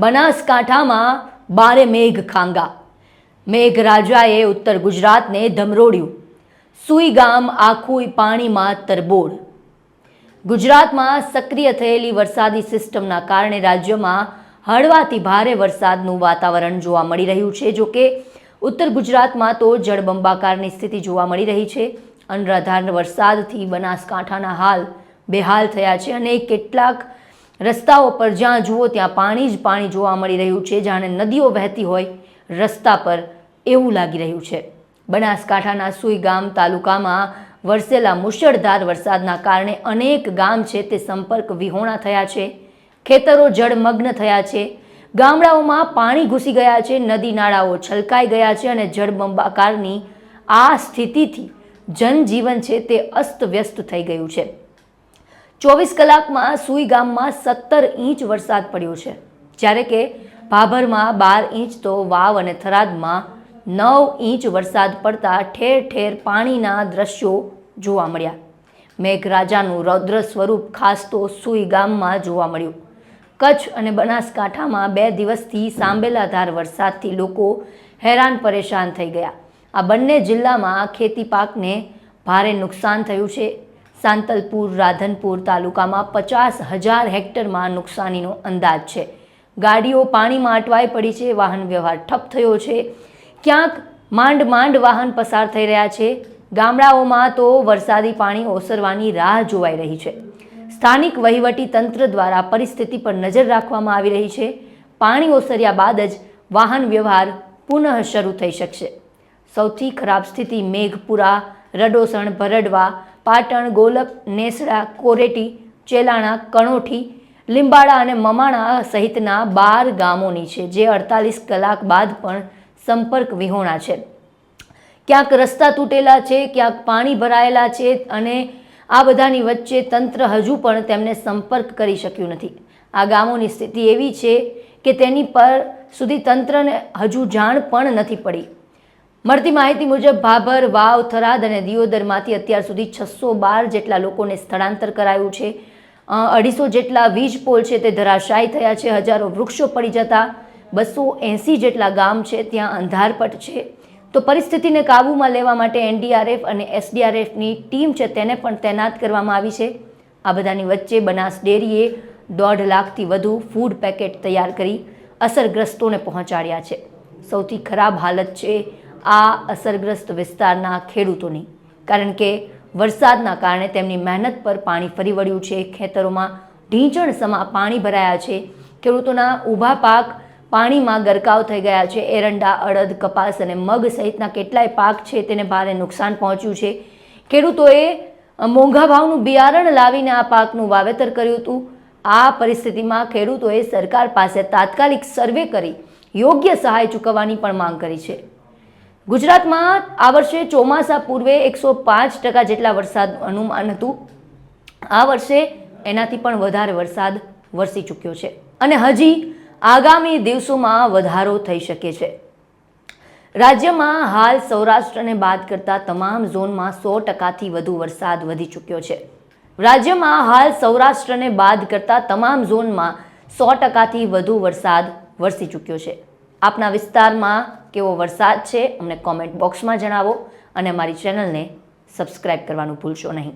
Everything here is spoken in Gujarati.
બનાસકાંઠામાં બારે મેઘ ખાંગા. મેઘરાજાએ ઉત્તર ગુજરાતને ધમરોડ્યું. સુઈ ગામ આખું પાણીમાં તરબોળ. ગુજરાતમાં સક્રિય થયેલી વરસાદી સિસ્ટમના કારણે રાજ્યમાં હળવાથી ભારે વરસાદનું વાતાવરણ જોવા મળી રહ્યું છે. જોકે ઉત્તર ગુજરાતમાં તો જળબંબાકારની સ્થિતિ જોવા મળી રહી છે. અનરાધાર વરસાદથી બનાસકાંઠાના હાલ બેહાલ થયા છે અને કેટલાક રસ્તાઓ પર જ્યાં જુઓ ત્યાં પાણી જ પાણી જોવા મળી રહ્યું છે. જાણે નદીઓ વહેતી હોય રસ્તા પર એવું લાગી રહ્યું છે. બનાસકાંઠાના સુઈ ગામ તાલુકામાં વરસેલા મુશળધાર વરસાદના કારણે અનેક ગામ છે તે સંપર્ક વિહોણા થયા છે. ખેતરો જળમગ્ન થયા છે. ગામડાઓમાં પાણી ઘૂસી ગયા છે. નદી નાળાઓ છલકાઈ ગયા છે અને જળબંબાકારની આ સ્થિતિથી જનજીવન છે તે અસ્તવ્યસ્ત થઈ ગયું છે. 24 કલાકમાં સુઈ ગામમાં 17 ઇંચ વરસાદ પડ્યો છે, જ્યારે કે ભાભરમાં 12 ઇંચ તો વાવ અને થરાદમાં 9 ઇંચ વરસાદ પડતા ઠેર ઠેર પાણીના દ્રશ્યો જોવા મળ્યા. મેઘરાજાનું રૌદ્ર સ્વરૂપ ખાસ તો સુઈ ગામમાં જોવા મળ્યું. કચ્છ અને બનાસકાંઠામાં 2 દિવસથી સાંબેલાધાર વરસાદથી લોકો હેરાન પરેશાન થઈ ગયા. આ બંને જિલ્લામાં ખેતી પાકને ભારે નુકસાન થયું છે. સાંતલપુર રાધનપુર તાલુકામાં 50,000 હેક્ટરમાં નુકસાનીનો અંદાજ છે. ગાડીઓ પાણીમાં અટવાઈ પડી છે. વાહન વ્યવહાર ઠપ થયો છે. ક્યાંક માંડ વાહન પસાર થઈ રહ્યા છે. ગામડાઓમાં તો વરસાદી પાણી ઓસરવાની રાહ જોવાઈ રહી છે. સ્થાનિક વહીવટી તંત્ર દ્વારા પરિસ્થિતિ પર નજર રાખવામાં આવી રહી છે. પાણી ઓસર્યા બાદ જ વાહન વ્યવહાર પુનઃ શરૂ થઈ શકશે. સૌથી ખરાબ સ્થિતિ મેઘપુરા, રડોસણ, ભરડવા, પાટણ, ગોલક, નેસડા, કોરેટી, ચેલાણા, કણોઠી, લીંબાડા અને મમાણા સહિતના 12 ગામોની છે, જે 48 કલાક બાદ પણ સંપર્ક વિહોણા છે. ક્યાંક રસ્તા તૂટેલા છે, ક્યાંક પાણી ભરાયેલા છે અને આ બધાની વચ્ચે તંત્ર હજુ પણ તેમને સંપર્ક કરી શક્યું નથી. આ ગામોની સ્થિતિ એવી છે કે તેની પર સુધી તંત્રને હજુ જાણ પણ નથી પડી. મળતી માહિતી મુજબ ભાભર, વાવ, થરાદ અને દિયોદરમાંથી અત્યાર સુધી 612 જેટલા લોકોને સ્થળાંતર કરાયું છે. 250 જેટલા વીજ પોલ છે તે ધરાશાયી થયા છે. હજારો વૃક્ષો પડી જતા 280 જેટલા ગામ છે ત્યાં અંધારપટ છે. તો પરિસ્થિતિને કાબૂમાં લેવા માટે એનડીઆરએફ અને એસડીઆરએફની ટીમ છે તેને પણ તૈનાત કરવામાં આવી છે. આ બધાની વચ્ચે બનાસ ડેરીએ 1.5 લાખથી વધુ ફૂડ પેકેટ તૈયાર કરી અસરગ્રસ્તોને પહોંચાડ્યા છે. સૌથી ખરાબ હાલત છે આ અસરગ્રસ્ત વિસ્તારના ખેડૂતોની, કારણ કે વરસાદના કારણે તેમની મહેનત પર પાણી ફરી વળ્યું છે. ખેતરોમાં ઢીંચણ સમા પાણી ભરાયા છે. ખેડૂતોના ઊભા પાક પાણીમાં ગરકાવ થઈ ગયા છે. એરંડા, અડદ, કપાસ અને મગ સહિતના કેટલાય પાક છે તેને ભારે નુકસાન પહોંચ્યું છે. ખેડૂતોએ મોંઘા ભાવનું બિયારણ લાવીને આ પાકનું વાવેતર કર્યું હતું. આ પરિસ્થિતિમાં ખેડૂતોએ સરકાર પાસે તાત્કાલિક સર્વે કરી યોગ્ય સહાય ચૂકવવાની પણ માંગ કરી છે. ગુજરાતમાં આ વર્ષે ચોમાસા પૂર્વે 105% જેટલા વરસાદનું અનુમાન હતું. આ વર્ષે એનાથી પણ વધારે વરસાદ વરસી ચૂક્યો છે અને હજી આગામી દિવસોમાં વધારો થઈ શકે છે. રાજ્યમાં હાલ સૌરાષ્ટ્રને બાદ કરતા તમામ ઝોનમાં 100%થી વધુ વરસાદ વધી ચૂક્યો છે. રાજ્યમાં હાલ સૌરાષ્ટ્રને બાદ કરતા તમામ ઝોનમાં 100%થી વધુ વરસાદ વરસી ચૂક્યો છે. આપના વિસ્તારમાં કેવો વરસાદ છે અમને કોમેન્ટ બોક્સમાં જણાવો અને અમારી ચેનલને સબસ્ક્રાઇબ કરવાનું ભૂલશો નહીં.